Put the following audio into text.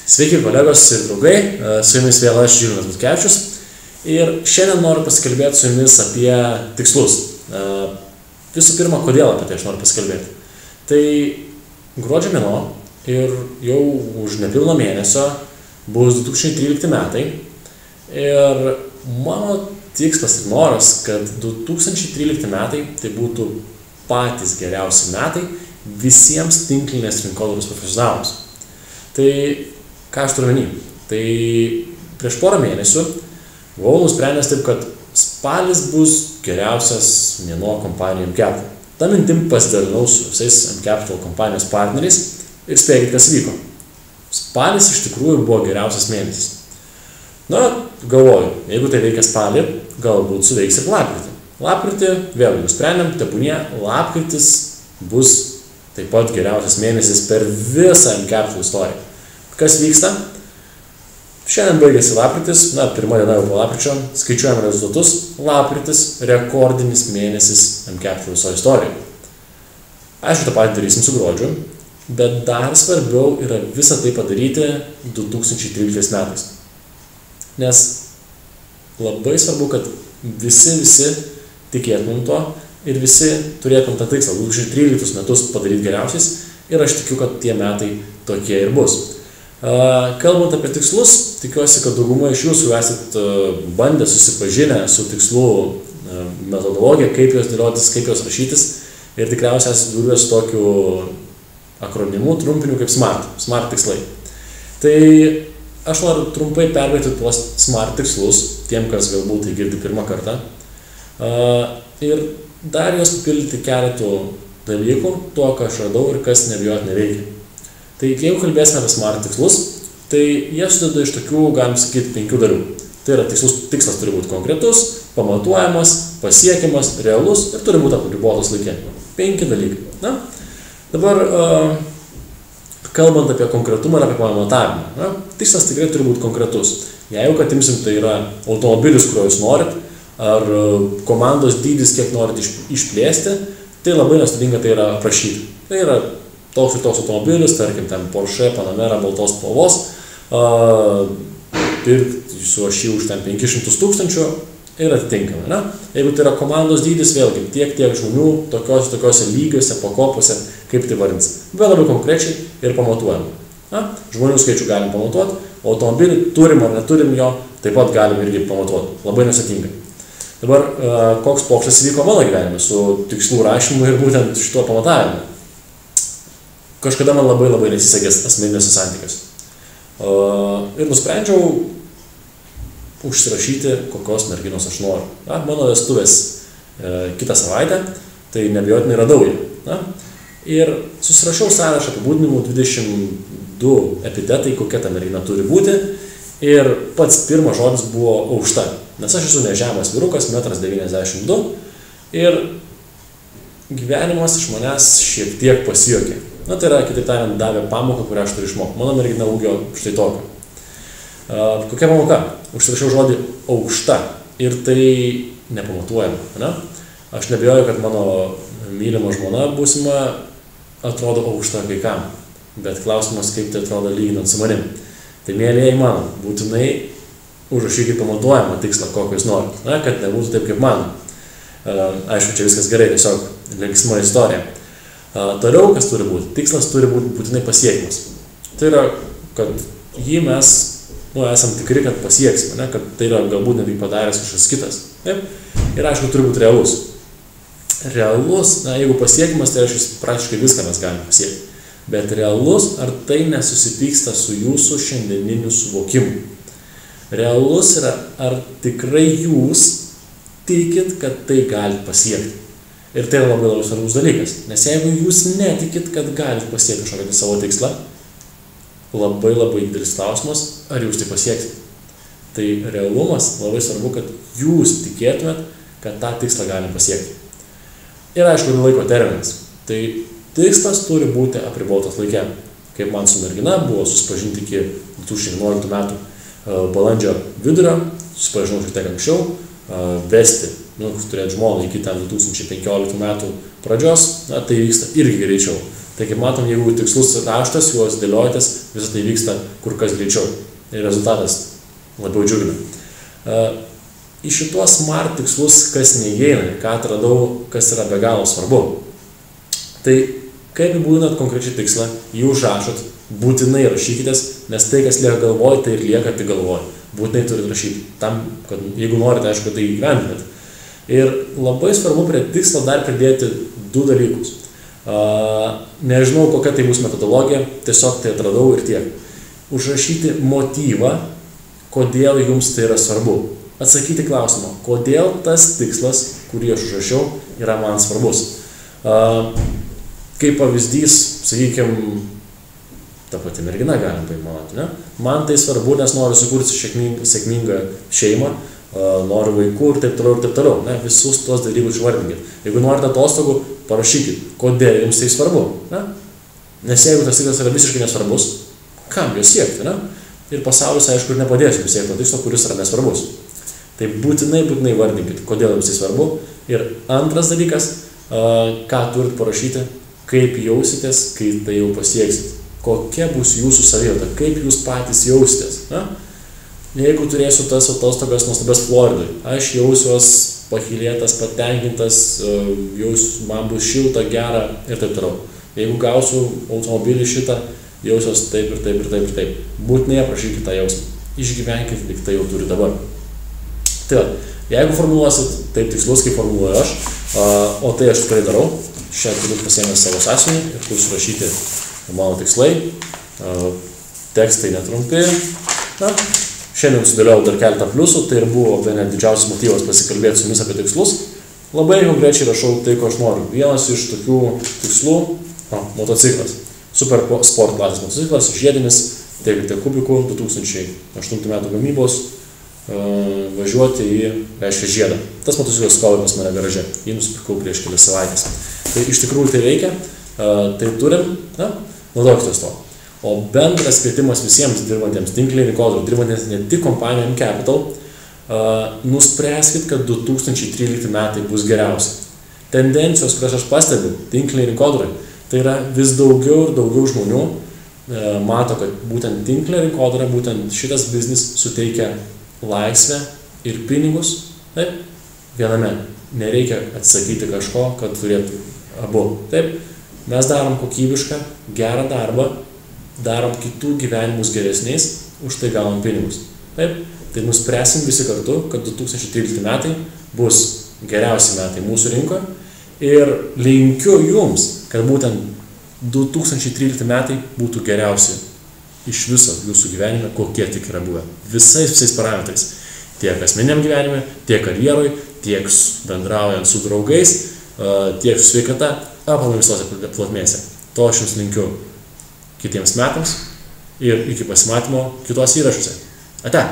Sveiki kolegos ir draugai, su jumis vėl aš Žilvinas Butkevičius ir šiandien noriu pasikalbėti su jumis apie tikslus. Visų pirma, kodėl apie tai aš noriu pasikalbėti. Tai gruodžio mėnuo ir jau už nepilno mėnesio bus 2013 metai ir mano tikslas ir noras, kad 2013 metai tai būtų patys geriausi metai visiems tinklinės rinkodaros profesionalams. Tai ką aš turiu omeny? Tai prieš porą mėnesių buvau nusprendęs taip, kad spalis bus geriausias mėnuo kompanijai mCapital. Ta mintim pasidalinau su visais mCapital kompanijos partneriais ir spėkit, kas vyko. Spalis iš tikrųjų buvo geriausias mėnesis. Na, galvoju, jeigu tai veikia spalį, galbūt suveiks ir lapkritį. Lapkritį vėlgi nusprendėm, tebūnie lapkritis bus taip pat geriausias mėnesis per visą mCapital istoriją. Kas vyksta? Šiandien baigėsi lapkritis, pirma diena jau po lapkričio, skaičiuojame rezultatus, lapkritis rekordinis mėnesis mCapital viso istorijoje. Aišku, tą patį darysim su gruodžiu, bet dar svarbiau yra visą tai padaryti 2013 metais. Nes labai svarbu, kad visi tikėtumėm to ir visi turėtum tą tikslą 2013 metus padaryti geriausiais ir aš tikiu, kad tie metai tokie ir bus. Kalbant apie tikslus, tikiuosi, kad dauguma iš jūsų esat bandę susipažinę su tikslų metodologija, kaip juos dėliotis, kaip juos rašytis ir tikriausiai esat susidūrę su tokiu akronimu, trumpiniu kaip SMART tikslai. Tai aš noriu trumpai perbėgti tuos SMART tikslus, tiem, kas galbūt tai girdi pirmą kartą, ir dar juos papildyti keletų dalykų, to, ką aš radau ir kas nebijot neveikia. Tai jeigu kalbėsime apie SMART tikslus, tai jie sudeda iš tokių, galim sakyti, 5 dalių. Tai yra tikslas turi būti konkretus, pamatuojamas, pasiekiamas, realus ir turi būti apribotas laike. 5 dalykai. Na? Dabar, kalbant apie konkretumą ir apie pamatavimą, tikslas tikrai turi būti konkretus. Jeigu, kad imsim, tai yra automobilis, kurio jūs norit, ar komandos dydis, kiek norit išplėsti, tai labai nesudinga tai yra aprašyti. Tai yra toks ir toks automobilis, tarkim, ten Porsche, Panamera, baltos spalvos, pirkti su aš jį už ten 500 000 ir atitinkamai. Ne? Jeigu tai yra komandos dydis, vėlgi tiek žmonių, tokiose lygiuose, pakopose, kaip tai vardins. Bet labai konkrečiai ir pamatuojam. Žmonių skaičių galim pamatuoti, automobilį turim ar neturim jo, taip pat galim irgi pamatuoti. Labai nesudinga. Dabar, koks pokštas vyko mano gyvenime su tikslų rašymu ir būtent šituo pamatavimu. Kažkada man labai nesisekės asmeninėse santykiuose. Ir nusprendžiau užsirašyti, kokios merginos aš noriu. Mano vestuvės kitą savaitę, tai neabejotinai radau ją. Ir susirašiau sąrašą apibūdinimų 22 epitetai, kokia ta mergina turi būti. Ir pats pirmas žodis buvo aukšta. Nes aš esu nežemas vyrukas, 1,92 m. Ir gyvenimas iš manęs šiek tiek pasijuokė. Tai yra, kitaip tariant, davė pamoką, kurią aš turiu išmokti. Mano mergina ūgio štai tokio. Kokia pamoka? Užsirašiau žodį aukšta ir tai nepamatuojama. Ne? Aš nebijoju, kad mano mylima žmona būsima atrodo aukšta kai kam. Bet klausimas, kaip tai atrodo lyginant su manim. Tai mėlėjai mano, būtinai užrašykit pamatuojamą tikslą, kokį jūs norit. Kad nebūtų taip kaip man. Aišku, čia viskas gerai, tiesiog linksma istorija. Toliau, kas turi būti? Tikslas turi būti būtinai pasiekimas. Tai yra, kad jį mes esam tikri, kad pasieksime, kad tai yra galbūt netgi padaręs kažkas kitas. Taip? Ir aišku, turi būti realus. Realus, jeigu pasiekimas, tai reiškia praktiškai viską mes galime pasiekti. Bet realus, ar tai nesusipyksta su jūsų šiandieniniu suvokimu? Realus yra, ar tikrai jūs tikit, kad tai galite pasiekti. Ir tai yra labai svarbus dalykas. Nes jeigu jūs netikit, kad galite pasiekti kažkokį savo tikslą, labai didelis klausimas, ar jūs tai pasieksite. Tai realumas labai svarbu, kad jūs tikėtumėt, kad tą tikslą galim pasiekti. Ir aišku, laiko terminas. Tai tikslas turi būti apribotas laike. Kaip man su mergina buvo susipažinti iki 2011 metų balandžio vidurio, susipažinau šiek tiek anksčiau, vesti, turėti žmoną iki 2015 metų pradžios, tai vyksta irgi greičiau. Tai kaip matom, jeigu tikslus raštas, juos dėliojatės, visą tai vyksta kur kas greičiau ir rezultatas labiau džiugina. Į šituos SMART tikslus kas neįeina, ką atradau, kas yra be galo svarbu. Tai kaip būnat konkrečiai tikslą, jį užrašot, būtinai rašykitės, nes tai, kas lieka galvoj, tai ir lieka tik galvoj. Būtinai turite rašyti tam, kad jeigu norite, aišku, tai įgyvendinat. Ir labai svarbu prie tikslo dar pridėti 2 dalykus. Nežinau, kokia tai bus metodologija, tiesiog tai atradau ir tiek. Užrašyti motyvą, kodėl jums tai yra svarbu. Atsakyti klausimą, kodėl tas tikslas, kurį aš užrašiau, yra man svarbus. Kaip pavyzdys, sakykime, ta pati mergina galim paimoti, ne? Man tai svarbu, nes noriu sukurti sėkmingą šeimą, noriu vaikų ir taip toliau, ne? Visus tos dalykus išvardinkit. Jeigu norite atostogų, parašykit, kodėl jums tai svarbu, ne? Nes jeigu tas tikslas yra visiškai nesvarbus, kam jo siekti, ne? Ir pasaulis, aišku, ir nepadės jums siekti to tikslo, kuris yra nesvarbus. Tai būtinai vardinkit, kodėl jums tai svarbu. Ir antras dalykas, ką turit parašyti, kaip jausitės, kai tai jau pasieksit. Kokia bus jūsų savijauta, kaip jūs patys jausitės. Ne? Jeigu turėsiu tas atostogas nuostabias Floridai, aš jausiuos pakylėtas, patenkintas, man bus šilta, gera ir taip toliau. Jeigu gausiu automobilį šitą, jausiuos taip ir taip ir taip ir taip. Būtinai aprašykit tą jausmą. Išgyvenkit, lyg tai jau turi dabar. Tai va, jeigu formuluosit taip tikslus, kaip formuluoju aš, o tai aš tikrai darau, šiandien turiu pasiėmęs savo sąsiuvinį ir kur surašyti mano tikslai, tekstai netrumpi. Na, šiandien sudėliau dar keletą pliusų, tai ir buvo bene didžiausias motyvas pasikalbėti su jumis apie tikslus. Labai konkrečiai rašau tai, ko aš noriu. Vienas iš tokių tikslų, motociklas. Super sport klasės motociklas, žiedinis, tiek kubikų, 2008 metų gamybos, važiuoti į, reiškia, žiedą. Tas motociklas stovi pas mane garaže, jį nusipirkau prieš kelias savaitės. Tai iš tikrųjų tai veikia, tai turim, naudokitės to. O bendras kvietimas visiems dirbantiems tinklinį rinkodarą, dirbantiems ne tik kompanija M-Capital, nuspręskit, kad 2013 metai bus geriausi. Tendencijos, kurias aš pastebiu tinklinį rinkodarą, tai yra vis daugiau ir daugiau žmonių mato, kad būtent tinklinį rinkodarą, būtent šitas biznis suteikia laisvę ir pinigus, taip, viename. Nereikia atsisakyti kažko, kad turėtų abu. Taip, mes darom kokybišką, gerą darbą, darom kitų gyvenimus geresniais, už tai gaunam pinigus. Taip, tai nuspręsim visi kartu, kad 2013 metai bus geriausi metai mūsų rinkoje ir linkiu jums, kad būtent 2013 metai būtų geriausi iš viso jūsų gyvenime, kokie tik yra buvę. Visais parametrais. Tiek asmeniniam gyvenime, tiek karjeroj, tiek bendraujant su draugais, tiek su sveikata, aplamai visose plotmėse. To aš jums linkiu kitiems metams ir iki pasimatymo kitos įrašuose. Ate!